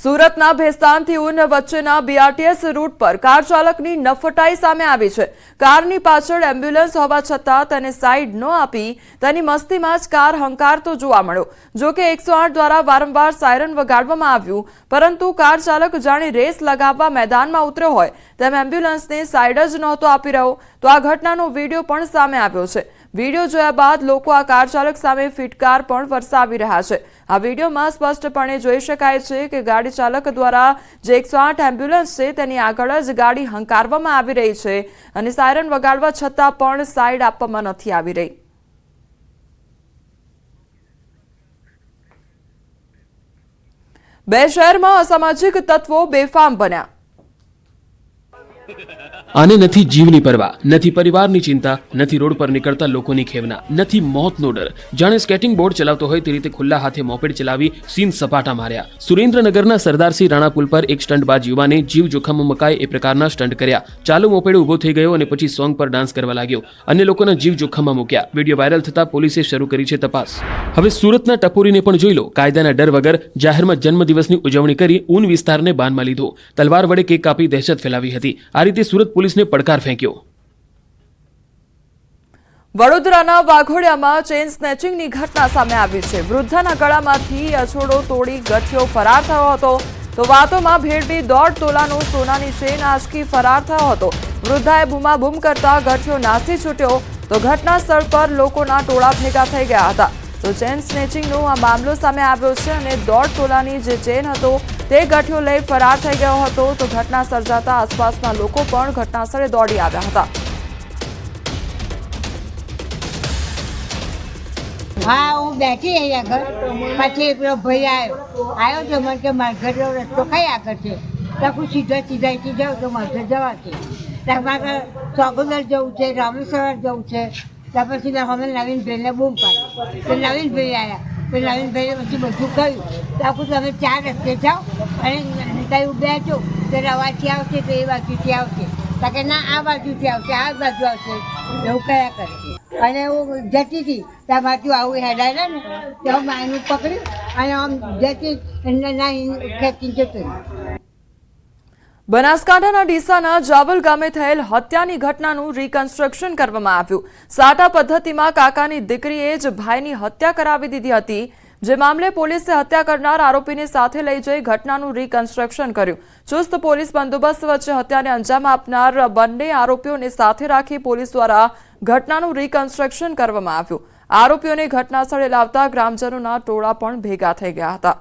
સુરતના ભેસ્તાનથી ઉન વચ્ચેના BRTS route પર કાર ચાલકની નફટાઈ સામે આવી છે। કારની પાછળ એમ્બ્યુલન્સ હોવા છતાં તેને સાઈડ ન આપી તેની મસ્તીમાં જ કાર હંકારતો જોવા મળ્યો। જો કે 108 દ્વારા વારંવાર સાયરન વગાડવામાં આવ્યું, પરંતુ કાર ચાલક જાણે રેસ લગાવવા મેદાનમાં ઉતર્યો હોય તેમ એમ્બ્યુલન્સને સાઈડ જ નહોતો આપી રહ્યો। તો આ ઘટનાનો વિડીયો પણ સામે આવ્યો છે। વીડિયો જોયા બાદ લોકો આ કાર ચાલક સામે ફિટકાર પણ વરસાવી રહ્યા છે। આ વિડીયોમાં સ્પષ્ટપણે જોઈ શકાય છે કે ગાડી ચાલક દ્વારા જે 108 એમ્બ્યુલન્સ છે તેની આગળ જ ગાડી હંકારવામાં આવી રહી છે અને સાયરન વગાડવા છતાં પણ સાઈડ આપવામાં નથી આવી રહી। બે શહેરમાં અસામાજિક તત્વો બેફામ બન્યા। આને નથી જીવની પરવા, નથી પરિવારની ચિંતા, નથી રોડ પર નીકળતા લોકોની ખેવના, નથી મોતનો ડર। જાણે સ્કેટિંગ બોર્ડ ચલાવતો હોય તે રીતે ખુલ્લા હાથે મોપેડ ચલાવી સીન સપાટા માર્યા। સુરેન્દ્રનગરના સરદારસિંહ રાણા પુલ પર એક સ્ટંટબાજ યુવાને જીવ જોખમમાં મુકાય એ પ્રકારના સ્ટંટ કર્યા। ચાલુ મોપેડ ઉભો થઈ ગયો અને પછી સોંગ પર ડાન્સ કરવા લાગ્યો। અન્ય લોકોના જીવ જોખમમાં મૂક્યા। વિડીયો વાયરલ થતા પોલીસે શરૂ કરી છે તપાસ। હવે સુરતના ટપોરીને પણ જોઈ લો। કાયદાના ડર વગર જાહેરમાં જન્મદિવસની ઉજવણી કરી ઊન વિસ્તારને બાનમાં લીધો। તલવાર વડે કેક કાપી દહેશત ફેલાવી હતી। આ રીતે સુરત પોલીસને પડકાર ફેંક્યો। વડોદરાના વાઘોડિયામાં ચેન સ્નેચિંગની ઘટના સામે આવી છે। વૃદ્ધાના ગળામાંથી અછોડો તોડી ગઠિયો ફરાર થયો હતો, તો વાતોમાં ભેળવી 1.5 તોલાનો સોનાની ચેન આંચકી ફરાર થયો હતો। વૃદ્ધાએ બૂમાબૂમ કરતા ગઠિયો નાસી છૂટ્યો, તો ઘટના સ્થળ પર લોકોના ટોળા ભેગા થઈ ગયા હતા। તો ચેન સ્નેચિંગનો આ મામલો સામે આવ્યો છે અને 1.5 તોલાની જે ચેન હતો તે ગઠિયો લઈ ફરાર થઈ ગયો હતો। તો ઘટના સર્જાતા આસપાસના લોકો પણ ઘટનાસ્થળે દોડી આવ્યા હતા। हाँ हूँ बैठी है આગળ પછી પેલો ભાઈ આવ્યો તો મને કે મારા ઘરનો રસ્તો કઈ આગળ છે તો સીધા અહીંથી જાઉં તો મારા ઘર જવા છે તમારે ચોગોદર જવું છે, રામેશ્વર જવું છે। ત્યાં પછી અમે નવીનભાઈને બૂમ પાડી તો નવીનભાઈ આવ્યા તો નવીનભાઈએ પછી બધું કહ્યું તો આખું તમે 4 રસ્તે જાઓ અને ત્યાં બેઠો તો રવાથી આવશે તો એ બાજુથી આવશે તો કે ના આ બાજુથી આવશે, આ બાજુ આવશે એવું કયા કરે। અને હું જતી હતી ત્યાંમાંથી આવું હેડાયેલા ને તો માયનું પકડ્યું અને આમ જતી ના ખેંચીને જતો રહ્યો। બનાસકાંઠાના ડીસાના જાવલ ગામે થયેલ હત્યાની ઘટનાનું રિકન્સ્ટ્રક્શન કરવામાં આવ્યું। સાટા પદ્ધતિમાં કાકાની દીકરીએ જ ભાઈની હત્યા કરાવી દીધી હતી, જે મામલે પોલીસે હત્યા કરનાર આરોપીને સાથે લઈ જઈ ઘટનાનું રિકન્સ્ટ્રક્શન કર્યું। ચુસ્ત પોલીસ બંદોબસ્ત વચ્ચે હત્યાને અંજામ આપનાર બંને આરોપીઓને સાથે રાખી પોલીસ દ્વારા ઘટનાનું રિકન્સ્ટ્રક્શન કરવામાં આવ્યું। આરોપીઓને ઘટનાસ્થળે લાવતા ગ્રામજનોના ટોળા પણ ભેગા થઈ ગયા હતા।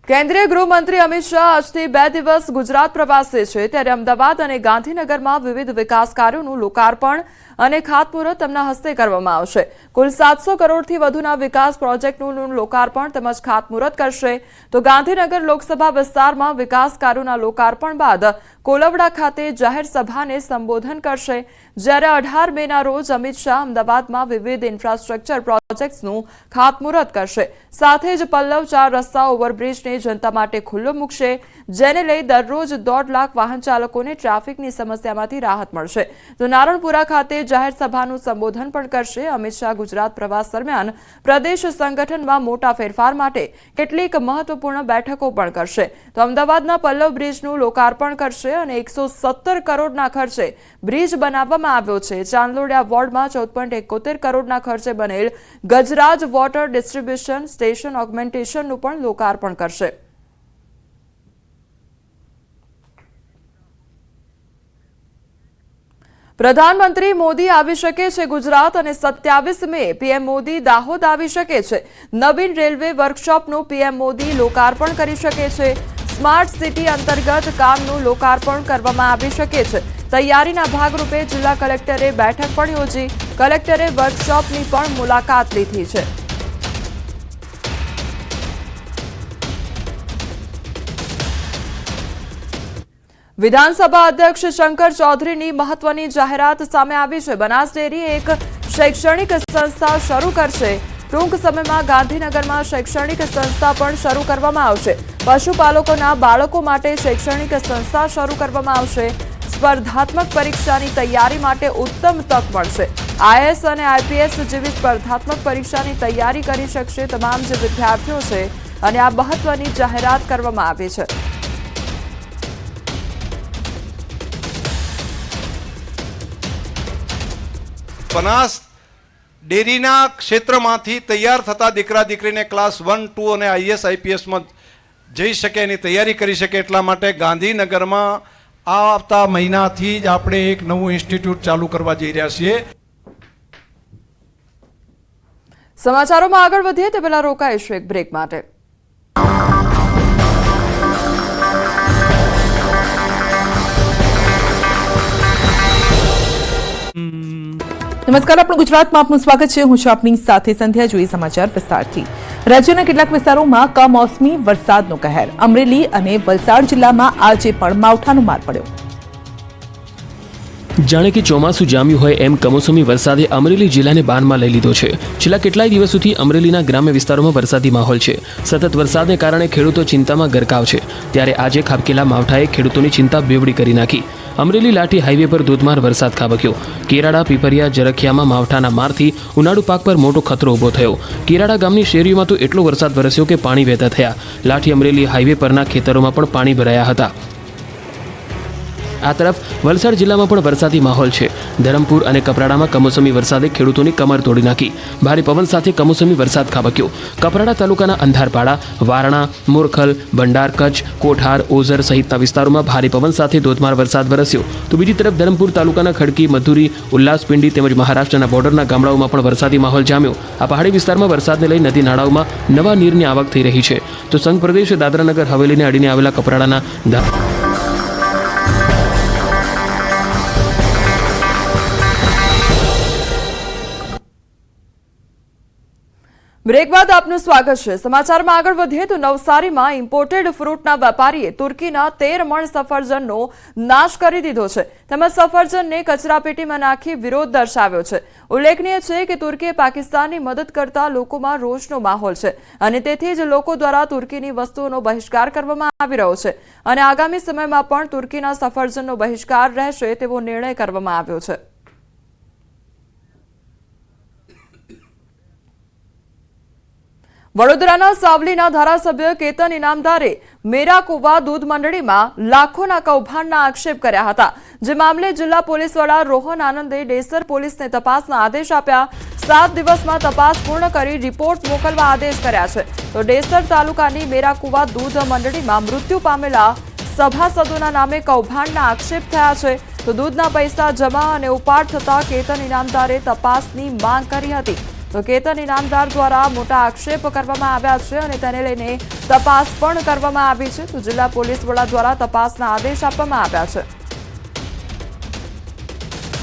કેન્દ્રીય ગૃહમંત્રી અમિત શાહ આજથી 2 દિવસ ગુજરાત પ્રવાસે છે, ત્યારે અમદાવાદ અને ગાંધીનગરમાં વિવિધ વિકાસ કાર્યોનું લોકાર્પણ અને ખાતમુહૂર્ત તેમના હસ્તે કરવામાં આવશે। કુલ 700 કરોડથી વધુના વિકાસ પ્રોજેક્ટનું લોકાર્પણ તેમજ ખાતમુહૂર્ત કરશે। તો ગાંધીનગર લોકસભા વિસ્તારમાં વિકાસ કાર્યોના લોકાર્પણ બાદ કોલવડા ખાતે જાહેર સભાને સંબોધન કરશે, જ્યારે 18 મેના રોજ અમિત શાહ અમદાવાદમાં વિવિધ ઇન્ફ્રાસ્ટ્રક્ચર પ્રોજેક્ટ્સનું ખાતમુહૂર્ત કરશે। સાથે જ પલ્લવ 4 રસ્તા ઓવરબ્રિજને જનતા માટે ખુલ્લો મૂકશે, જેને લઈ દરરોજ 1.5 લાખ વાહન ચાલકોને ટ્રાફિકની સમસ્યામાંથી રાહત મળશે। તો નારણપુરા ખાતે જાહેર સભાનું સંબોધન પણ કરશે। અમિત શાહ ગુજરાત પ્રવાસ દરમિયાન પ્રદેશ સંગઠનમાં મોટા ફેરફાર માટે કેટલીક મહત્વપૂર્ણ બેઠકો પણ કરશે। તો અમદાવાદના પલ્લવ બ્રિજનું લોકાર્પણ કરશે અને 117 કરોડના ખર્ચે બ્રિજ બનાવવામાં આવ્યો છે। ચાંદલોડિયા વોર્ડમાં 14.71 કરોડના ખર્ચે બનેલ ગજરાજ વોટર ડિસ્ટ્રીબ્યુશન સ્ટેશન ઓગમેન્ટેશનનું પણ લોકાર્પણ કરશે। પ્રધાનમંત્રી મોદી આવી શકે છે ગુજરાત અને 27 મે પીએમ મોદી દાહોદ આવી શકે છે। નવીન રેલવે વર્કશોપનું પીએમ મોદી લોકાર્પણ કરી શકે છે। સ્માર્ટ સિટી અંતર્ગત કામનું લોકાર્પણ કરવામાં આવી શકે છે। તૈયારીના ભાગરૂપે જિલ્લા કલેક્ટરે બેઠક પણ યોજી। કલેક્ટરે વર્કશોપની પણ મુલાકાત લીધી છે। વિધાનસભા અધ્યક્ષ શંકર ચૌધરીની મહત્વની જાહેરાત સામે આવી છે। બનાસ ડેરી એક શૈક્ષણિક સંસ્થા શરૂ કરશે। ટૂંક સમયમાં ગાંધીનગરમાં શૈક્ષણિક સંસ્થા પણ શરૂ કરવામાં આવશે। પશુપાલકોના બાળકો માટે શૈક્ષણિક સંસ્થા શરૂ કરવામાં આવશે। સ્પર્ધાત્મક પરીક્ષાની તૈયારી માટે ઉત્તમ તક મળશે। આઈએએસ અને આઈપીએસ જેવી સ્પર્ધાત્મક પરીક્ષાની તૈયારી કરી શકશે તમામ જે વિદ્યાર્થીઓ છે અને આ મહત્વની જાહેરાત કરવામાં આવી છે. બનાસ ડેરીના ક્ષેત્રમાંથી તૈયાર થતા દીકરા દીકરીને ક્લાસ 1, 2 અને આઈએએસ આઈપીએસમાં જઈ શકે એની તૈયારી કરી શકે એટલા માટે ગાંધીનગરમાં આવતા મહિનાથી જ આપણે એક નવું ઇન્સ્ટિટ્યૂટ ચાલુ કરવા જઈ રહ્યા છીએ. સમાચારોમાં આગળ વધીએ તે પહેલા રોકાઈશું એક બ્રેક માટે. નમસ્કાર, આપણું ગુજરાતમાં આપનું સ્વાગત છે. હું છું આપની સાથે સંધ્યા. જોઈએ સમાચાર વિસ્તારથી. રાજ્યના કેટલાક વિસ્તારોમાં કમોસમી વરસાદનો કહેર. અમરેલી અને વલસાડ જિલ્લામાં આજે પણ માવઠાનો માર પડ્યો. જાણે કે ચોમાસું જામ્યું હોય એમ કમોસમી વરસાદે અમરેલી જિલ્લાને બાનમાં લઈ લીધો છે. છેલ્લા કેટલાય દિવસોથી અમરેલીના ગ્રામ્ય વિસ્તારોમાં વરસાદી માહોલ છે. સતત વરસાદને કારણે ખેડૂતો ચિંતામાં ગરકાવ છે. ત્યારે આજે ખાબકેલા માવઠાએ ખેડૂતોની ચિંતા બેવડી કરી નાખી. અમરેલી લાઠી હાઈવે પર ધોધમાર વરસાદ ખાબક્યો. કેરાડા, પીપરિયા, જરખિયામાં માવઠાના મારથી ઉનાળુ પાક પર મોટો ખતરો ઊભો થયો. કેરાડા ગામની શેરીઓમાં તો એટલો વરસાદ વરસ્યો કે પાણી વહેતા થયા. લાઠી અમરેલી હાઈવે પરના ખેતરોમાં પણ પાણી ભરાયા હતા. આ તરફ વલસાડ જિલ્લામાં પણ વરસાદી માહોલ છે. ધરમપુર અને કપરાડામાં કમોસમી વરસાદે ખેડૂતોની કમર તોડી નાખી. ભારે પવન સાથે કમોસમી વરસાદ ખાબક્યો. કપરાડા તાલુકાના અંધારપાડા, વારણા, મોરખલ, ભંડાર, કચ્છ, કોઠાર, ઓઝર સહિતના વિસ્તારોમાં ભારે પવન સાથે ધોધમાર વરસાદ વરસ્યો. તો બીજી તરફ ધરમપુર તાલુકાના ખડકી, મધુરી, ઉલ્લાસપિંડી તેમજ મહારાષ્ટ્રના બોર્ડરના ગામડાઓમાં પણ વરસાદી માહોલ જામ્યો. આ પહાડી વિસ્તારમાં વરસાદને લઈ નદી નાળાઓમાં નવા નીરની આવક થઈ રહી છે. તો સંઘ પ્રદેશ દાદરાનગર હવેલીને અડીને આવેલા કપરાડાના બ્રેક બાદ આપનું સ્વાગત છે. સમાચારમાં આગળ વધીએ તો નવસારીમાં ઇમ્પોર્ટેડ ફ્રૂટના વેપારીએ તુર્કીના 13 મણ સફરજનનો નાશ કરી દીધો છે. તેમજ સફરજનને કચરાપેટીમાં નાખી વિરોધ દર્શાવ્યો છે. ઉલ્લેખનીય છે કે તુર્કીએ પાકિસ્તાનની મદદ કરતા લોકોમાં રોષનો માહોલ છે અને તેથી જ લોકો દ્વારા તુર્કીની વસ્તુઓનો બહિષ્કાર કરવામાં આવી રહ્યો છે અને આગામી સમયમાં પણ તુર્કીના સફરજનનો બહિષ્કાર રહેશે તેવો નિર્ણય કરવામાં આવ્યો છે. વડોદરાના સાવલીના ધારાસભ્ય કેતન ઇનામદારે મેરા કુવા દૂધ મંડળીમાં લાખોના કૌભાંડના આક્ષેપ કર્યા હતા. જે મામલે જિલ્લા પોલીસ વડા રોહન આનંદે ડેસર પોલીસને તપાસના આદેશ આપ્યા. 7 દિવસમાં તપાસ પૂર્ણ કરી રિપોર્ટ મોકલવા આદેશ કર્યા છે. તો ડેસર તાલુકાની મેરા કુવા દૂધ મંડળીમાં મૃત્યુ પામેલા સભાસદોના નામે કૌભાંડના આક્ષેપ થયા છે. તો દૂધના પૈસા જમા અને ઉપાડ થતા કેતન ઇનામદારે તપાસની માંગ કરી હતી. તો કેતન ઇનામદાર દ્વારા મોટા આક્ષેપ કરવામાં આવ્યા છે અને તેને લઈને તપાસ પણ કરવામાં આવી છે. તો જિલ્લા પોલીસ વડા દ્વારા તપાસના આદેશ આપવામાં આવ્યા છે.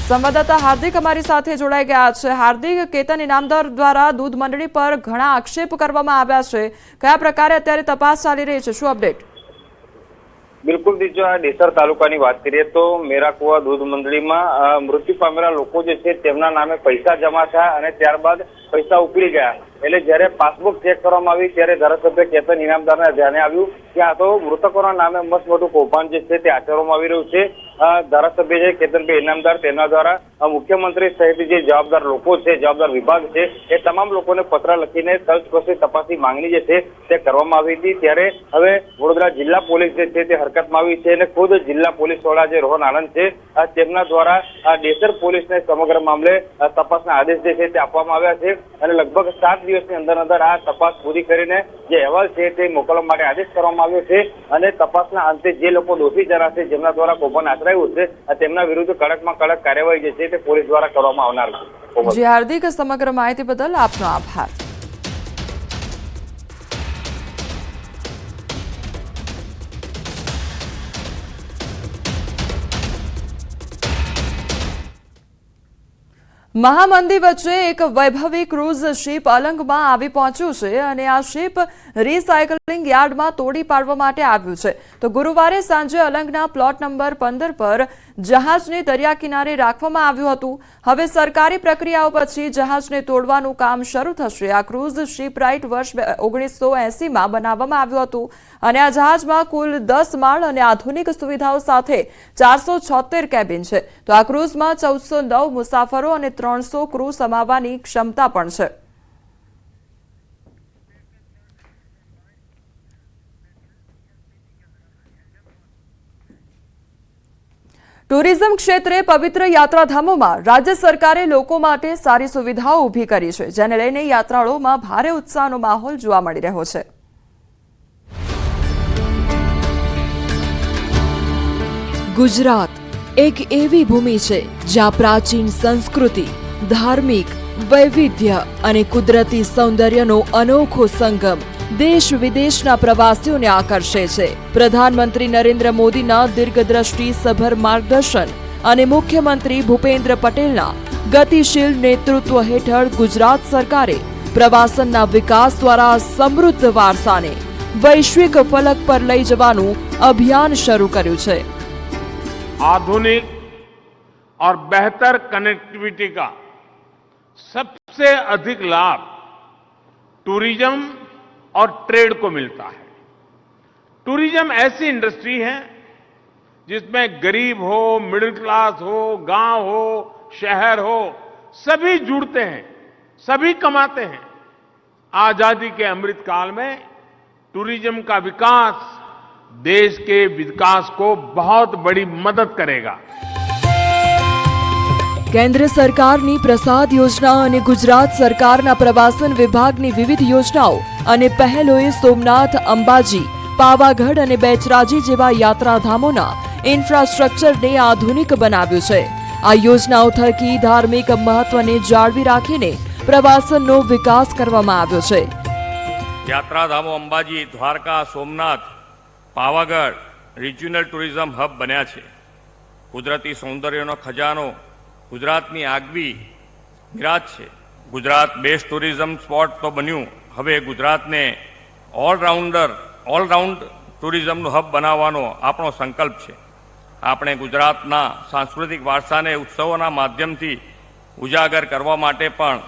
સંવાદદાતા હાર્દિક અમારી સાથે જોડાઈ ગયા છે. હાર્દિક, કેતન ઇનામદાર દ્વારા દૂધ મંડળી પર ઘણા આક્ષેપ કરવામાં આવ્યા છે. કયા પ્રકારે અત્યારે તપાસ ચાલી રહી છે? શું અપડેટ? બિલકુલ દીજો, આ ડેસર તાલુકાની વાત કરીએ તો મેરાકુવા દૂધ મંડળીમાં મૃત્યુ પામેલા લોકો જે છે તેમના નામે પૈસા જમા થયા અને ત્યારબાદ પૈસા ઉપડી ગયા. એટલે જયારે પાસબુક ચેક કરવામાં આવી ત્યારે ધારાસભ્ય કેતન ઇનામદારના ધ્યાને આવ્યું કે આ તો મૃતકોના નામે મસ્ત મોટું કૌભાંડ જે છે તે આચરવામાં આવી રહ્યું છે. ધારાસભ્ય છે કેતનભાઈ ઇનામદાર, તેના દ્વારા મુખ્યમંત્રી સહિત જે જવાબદાર લોકો છે, જવાબદાર વિભાગ છે, એ તમામ લોકોને પત્ર લખીને તલસ્પર્શી તપાસની માંગણી જે છે તે કરવામાં આવી હતી. ત્યારે હવે વડોદરા જિલ્લા પોલીસ જે છે તે હરકતમાં આવી છે અને ખુદ જિલ્લા પોલીસ વડા જે રોહન આનંદ છે તેમના દ્વારા ડેસર પોલીસને સમગ્ર મામલે તપાસના આદેશ જે છે તે આપવામાં આવ્યા છે અને લગભગ 7 દિવસની અંદર આ તપાસ પૂરી કરીને જે અહેવાલ છે તે મોકલવા માટે આદેશ કરવામાં આવ્યો છે અને તપાસના અંતે જે લોકો દોષી જણાશે, જેમના દ્વારા કૌભાંડ આચરાયું છે, તેમના વિરુદ્ધ કડકમાં કડક કાર્યવાહી જે છે તે પોલીસ દ્વારા કરવામાં આવનાર છે. જી હાર્દિક, સમગ્ર માહિતી બદલ આપનો આભાર. મહામંદી વચ્ચે એક વૈભવી ક્રૂઝ શિપ અલંગમાં આવી પહોંચ્યું છે અને આ શિપ રિસાયકલિંગ યાર્ડમાં તોડી પાડવા માટે આવ્યું છે. તો ગુરુવારે સાંજે અલંગના પ્લોટ નંબર 15 પર જહાજને દરિયા કિનારે રાખવામાં આવ્યું હતું. હવે સરકારી પ્રક્રિયાઓ પછી જહાજને તોડવાનું કામ શરૂ થશે. આ ક્રૂઝ શિપરાઇટ વર્ષ 1980માં બનાવવામાં આવ્યું હતું અને આ જહાજમાં કુલ 10 માળ અને આધુનિક સુવિધાઓ સાથે 476 કેબિન છે. તો આ ક્રૂઝમાં 1409 મુસાફરો અને 300 ક્રૂ સમાવવાની ક્ષમતા પણ છે. ટુરિઝમ ક્ષેત્રે પવિત્ર યાત્રાધામોમાં રાજ્ય સરકારે લોકો માટે સારી સુવિધાઓ ઊભી કરી છે, જેને લઈને યાત્રાળુઓમાં ભારે ઉત્સાહનો માહોલ જોવા મળી રહ્યો છે. ગુજરાત એક એવી ભૂમિ છે જ્યાં પ્રાચીન સંસ્કૃતિ, ધાર્મિક વૈવિધ્ય અને કુદરતી સૌંદર્યનો અનોખો સંગમ દેશ વિદેશના પ્રવાસીઓને આકર્ષે છે. પ્રધાનમંત્રી નરેન્દ્ર મોદીના દીર્ઘદ્રષ્ટિ સભર માર્ગદર્શન અને મુખ્યમંત્રી ભૂપેન્દ્ર પટેલના ગતિશીલ નેતૃત્વ હેઠળ ગુજરાત સરકારે પ્રવાસનના વિકાસ દ્વારા સમૃદ્ધ વારસાને વૈશ્વિક ફલક પર લઈ જવાનું અભિયાન શરૂ કર્યું છે. आधुनिक और बेहतर कनेक्टिविटी का सबसे अधिक लाभ टूरिज्म और ट्रेड को मिलता है. टूरिज्म ऐसी इंडस्ट्री है जिसमें गरीब हो, मिडिल क्लास हो, गांव हो, शहर हो, सभी जुड़ते हैं, सभी कमाते हैं. आजादी के अमृत काल में टूरिज्म का विकास देश के विकास को बहुत बड़ी मदद करेगा. કેન્દ્ર સરકારની પ્રસાદ યોજના અને ગુજરાત સરકારના પ્રવાસન વિભાગની વિવિધ યોજનાઓ અને પહેલોએ સોમનાથ, અંબાજી, પાવાગઢ અને બેચરાજી જેવા યાત્રાધામોના ઇન્ફ્રાસ્ટ્રક્ચરને આધુનિક બનાવ્યું છે. આ યોજનાઓ થકી ધાર્મિક મહત્વને જાળવી રાખીને પ્રવાસનનો વિકાસ કરવામાં આવ્યો છે. યાત્રાધામો Ambaji, Dwarka, Somnath, Pavagadh regional tourism hub બન્યા છે. કુદરતી સૌંદર્યનો ખજાનો ગુજરાતની આગવી મીરાત છે. ગુજરાત બેસ્ટ ટુરિઝમ સ્પોટ તો બન્યું, હવે ગુજરાતને ઓલરાઉન્ડ ટુરિઝમનું હબ બનાવવાનો આપણો સંકલ્પ છે. આપણે ગુજરાતના સાંસ્કૃતિક વારસાને ઉત્સવોના માધ્યમથી ઉજાગર કરવા માટે પણ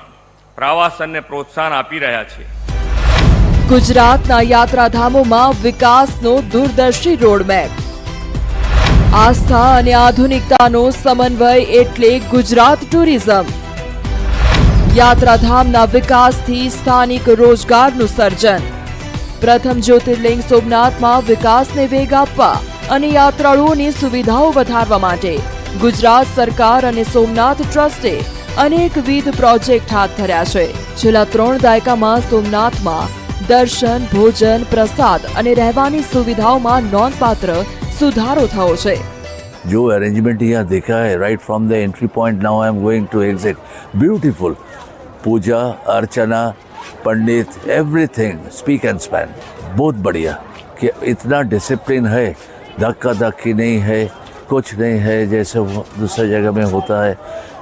પ્રવાસનને પ્રોત્સાહન આપી રહ્યા છીએ. ગુજરાતના યાત્રાધામોમાં વિકાસનો દૂરદર્શી રોડમેપ. આસ્થા અને આધુનિકતાનો સમન્વય એટલે ગુજરાત ટુરિઝમ. યાત્રાધામના વિકાસથી સ્થાનિક રોજગારનું સર્જન. પ્રથમ જ્યોતિર્લિંગ સોમનાથમાં વિકાસને વેગ આપવા અને યાત્રાળુઓની સુવિધાઓ વધારવા માટે ગુજરાત સરકાર અને સોમનાથ ટ્રસ્ટે અનેકવિધ પ્રોજેક્ટ હાથ ધર્યા છે. છેલ્લા 3 દાયકામાં સોમનાથમાં દર્શન, ભોજન, પ્રસાદ અને રહેવાની સુવિધાઓમાં નોંધપાત્ર સુધારો થયો છે. जो अरेंजमेंट यहाँ देखा है right from the entry point now I am going to exit beautiful. पूजा अर्चना पंडित एवरीथिंग स्पीक एंड स्पैन बहुत बढ़िया. कि इतना डिसिप्लिन है, धक्का धक्की नहीं है, कुछ नहीं है जैसे दूसरी जगह में होता है.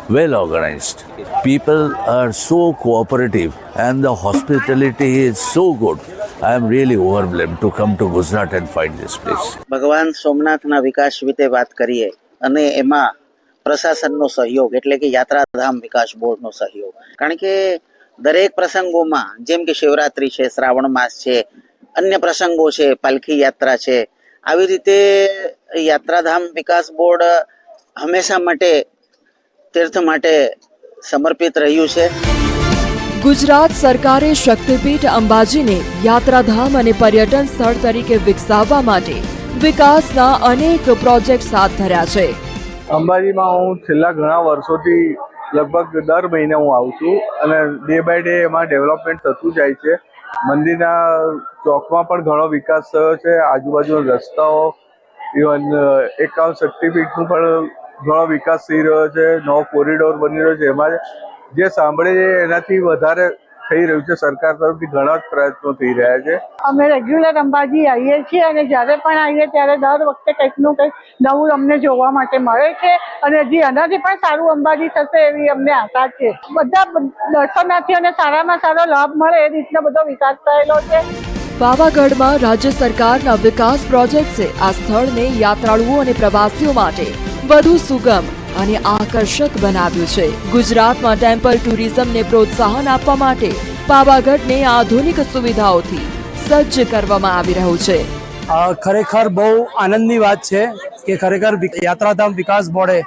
well organized. People are so cooperative and the hospitality is so good. I am really overwhelmed to come to Gujarat and find this place. ભગવાન સોમનાથના વિકાસ વિશે વાત કરીએ અને એમાં પ્રશાસનનો સહયોગ એટલે કે યાત્રાધામ વિકાસ બોર્ડનો સહયોગ. કારણ કે દરેક પ્રસંગોમાં જેમ કે શિવરાત્રી છે, શ્રાવણ માસ છે, અન્ય પ્રસંગો છે, પાલખી યાત્રા છે, આવી રીતે યાત્રાધામ વિકાસ બોર્ડ હંમેશા માટે तीर्थ માટે સમર્પિત રહ્યું છે. ગુજરાત સરકારે શક્તિપીઠ અંબાજીને યાત્રાધામ અને પર્યટન સ્થળ તરીકે વિકસાવવા માટે વિકાસના અનેક પ્રોજેક્ટ્સ હાથ ધર્યા છે. અંબાજીમાં હું છેલ્લા ઘણા વર્ષોથી લગભગ દર મહિને હું આવું છું અને ડે બાય ડે એમાં ડેવલપમેન્ટ થતું જાય છે. મંદિરના ચોકમાં પણ ઘણો વિકાસ થયો છે. આજુબાજુના રસ્તાઓ, ઇવન એકાવન શક્તિપીઠનું પણ ઘણો વિકાસ થઈ રહ્યો છે. નવો કોરિડોર બની રહ્યો છે. એમાં જે સાંભળે છે એનાથી વધારે થઈ રહ્યું છે. સરકાર તરફથી ઘણા જ પ્રયત્નો થઈ રહ્યા છે. અમે રેગ્યુલર અંબાજી આવીએ છીએ અને જ્યારે પણ આવીએ ત્યારે દર વખતે કંઈકનું કંઈક નવું અમને જોવા માટે મળે છે અને હજી આનાથી પણ સારું અંબાજી થશે એવી અમને આશા છે. બધા દર્શનાર્થીઓને સારામાં સારો લાભ મળે એ રીતનો બધો વિકાસ થયેલો છે. પાવાગઢમાં રાજ્ય સરકારના વિકાસ પ્રોજેક્ટ્સે આ સ્થળને યાત્રાળુઓ અને પ્રવાસીઓ માટે વધુ સુગમ અને આકર્ષક બનાવ્યું છે. ગુજરાતમાં ટેમ્પલ ટુરિઝમને પ્રોત્સાહન આપવા માટે પાવાગઢને આધુનિક સુવિધાઓથી સજ્જ કરવામાં આવી રહ્યું છે. ખરેખર બહુ આનંદની વાત છે કે ખરેખર યાત્રાધામ વિકાસ બોર્ડે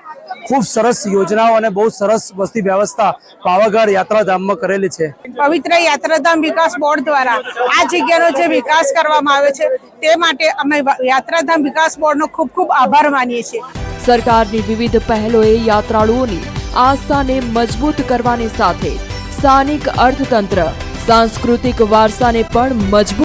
ખૂબ સરસ યોજનાઓ અને બહુ સરસ વસ્તી વ્યવસ્થા પાવાગઢ યાત્રાધામમાં કરેલી છે. પવિત્ર યાત્રાધામ વિકાસ બોર્ડ દ્વારા આ જગ્યાનો જે વિકાસ કરવામાં આવે છે તે માટે અમે યાત્રાધામ વિકાસ બોર્ડનો ખૂબ ખૂબ આભાર માનીએ છીએ. સરકારની વિવિધ પહેલોએ યાત્રાળુઓની આસ્થાને મજબૂત કરવાની સાથે સ્થાનિક અર્થતંત્ર, સાંસ્કૃતિક વારસાને પણ મજબૂત